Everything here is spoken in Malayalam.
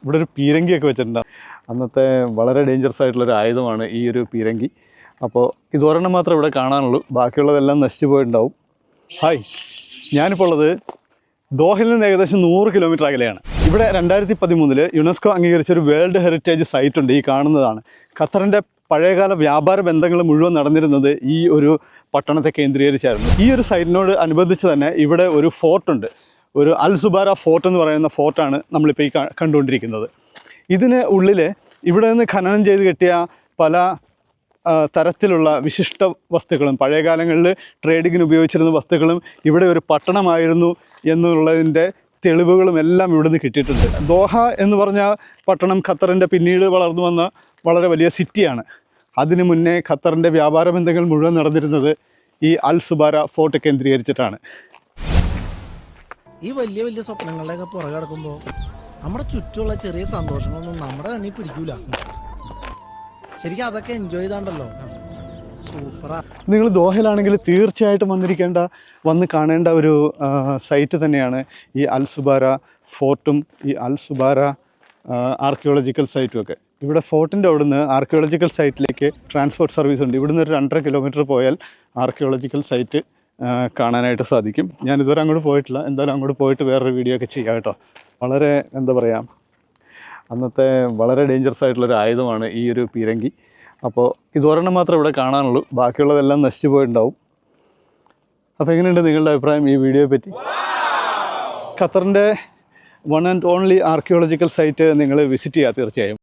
ഇവിടെ ഒരു പീരങ്കിയൊക്കെ വെച്ചിട്ടുണ്ട്. അന്നത്തെ വളരെ ഡേഞ്ചറസ് ആയിട്ടുള്ളൊരു ആയുധമാണ് ഈ ഒരു പീരങ്കി. അപ്പോൾ ഇതൊരെണ്ണം മാത്രമേ ഇവിടെ കാണാനുള്ളൂ, ബാക്കിയുള്ളതെല്ലാം നശിച്ചു പോയിട്ടുണ്ടാവും. ഹായ്, ഞാനിപ്പോൾ ഉള്ളത് ദോഹയിൽ നിന്ന് ഏകദേശം 100 കിലോമീറ്റർ അകലെയാണ്. ഇവിടെ 2013 യുനെസ്കോ അംഗീകരിച്ച ഒരു വേൾഡ് ഹെറിറ്റേജ് സൈറ്റ് ഉണ്ട്, ഈ കാണുന്നതാണ്. ഖത്തറിൻ്റെ പഴയകാല വ്യാപാര ബന്ധങ്ങൾ മുഴുവൻ നടന്നിരുന്നത് ഈ ഒരു പട്ടണത്തെ കേന്ദ്രീകരിച്ചായിരുന്നു. ഈ ഒരു സൈറ്റിനോട് അനുബന്ധിച്ച് തന്നെ ഇവിടെ ഒരു ഫോർട്ടുണ്ട്, ഒരു അൽ സുബാര ഫോർട്ട് എന്ന് പറയുന്ന ഫോർട്ടാണ് നമ്മളിപ്പോൾ ഈ കണ്ടുകൊണ്ടിരിക്കുന്നത്. ഇതിന് ഉള്ളിൽ ഇവിടെ നിന്ന് ഖനനം ചെയ്ത് കിട്ടിയ പല തരത്തിലുള്ള വിശിഷ്ട വസ്തുക്കളും, പഴയകാലങ്ങളിൽ ട്രേഡിങ്ങിന് ഉപയോഗിച്ചിരുന്ന വസ്തുക്കളും ഇവിടെ ഒരു പട്ടണമായിരുന്നു എന്നുള്ളതിൻ്റെ തെളിവുകളും എല്ലാം ഇവിടുന്ന് കിട്ടിയിട്ടുണ്ട്. ദോഹ എന്ന് പറഞ്ഞ പട്ടണം ഖത്തറിൻ്റെ പിന്നീട് വളർന്നു വന്ന വളരെ വലിയ സിറ്റിയാണ്. അതിനു മുന്നേ ഖത്തറിൻ്റെ വ്യാപാര ബന്ധങ്ങൾ മുഴുവൻ നടന്നിരുന്നത് ഈ അൽ സുബാര ഫോർട്ട് കേന്ദ്രീകരിച്ചിട്ടാണ്. ഈ വലിയ വലിയ സ്വപ്നങ്ങളുടെയൊക്കെ പുറകെ കിടക്കുമ്പോൾ നമ്മുടെ ചുറ്റുമുള്ള ചെറിയ സന്തോഷങ്ങളൊന്നും നമ്മുടെ കണ്ണിൽ പിടിക്കൂല. ശരിക്കും അതൊക്കെ എൻജോയ് ചെയ്താണ്ടല്ലോ സൂപ്പറാ. നിങ്ങൾ ദോഹയിലാണെങ്കിൽ തീർച്ചയായിട്ടും വന്ന് കാണേണ്ട ഒരു സൈറ്റ് തന്നെയാണ് ഈ അൽ സുബാര ഫോർട്ടും ഈ അൽ സുബാര ആർക്കിയോളജിക്കൽ സൈറ്റും ഒക്കെ. ഇവിടെ ഫോർട്ടിൻ്റെ അവിടുന്ന് ആർക്കിയോളജിക്കൽ സൈറ്റിലേക്ക് ട്രാൻസ്പോർട്ട് സർവീസ് ഉണ്ട്. ഇവിടുന്ന് ഒരു 2.5 കിലോമീറ്റർ പോയാൽ ആർക്കിയോളജിക്കൽ സൈറ്റ് കാണാനായിട്ട് സാധിക്കും. ഞാനിതുവരെ അങ്ങോട്ട് പോയിട്ടില്ല, എന്തായാലും അങ്ങോട്ട് പോയിട്ട് വേറൊരു വീഡിയോ ഒക്കെ ചെയ്യാം കേട്ടോ. വളരെ എന്താ പറയുക, അന്നത്തെ വളരെ ഡേഞ്ചറസ് ആയിട്ടുള്ളൊരു ആയുധമാണ് ഈ ഒരു പീരങ്കി. അപ്പോൾ ഇതൊരെണ്ണം മാത്രമേ ഇവിടെ കാണാനുള്ളൂ, ബാക്കിയുള്ളതെല്ലാം നശിച്ചു പോയിട്ടുണ്ടാവും. അപ്പോൾ എങ്ങനെയുണ്ട് നിങ്ങളുടെ അഭിപ്രായം ഈ വീഡിയോയെ പറ്റി? ഖത്തറിൻ്റെ one and only archaeological site നിങ്ങൾ വിസിറ്റ് ചെയ്യുക തീർച്ചയായും.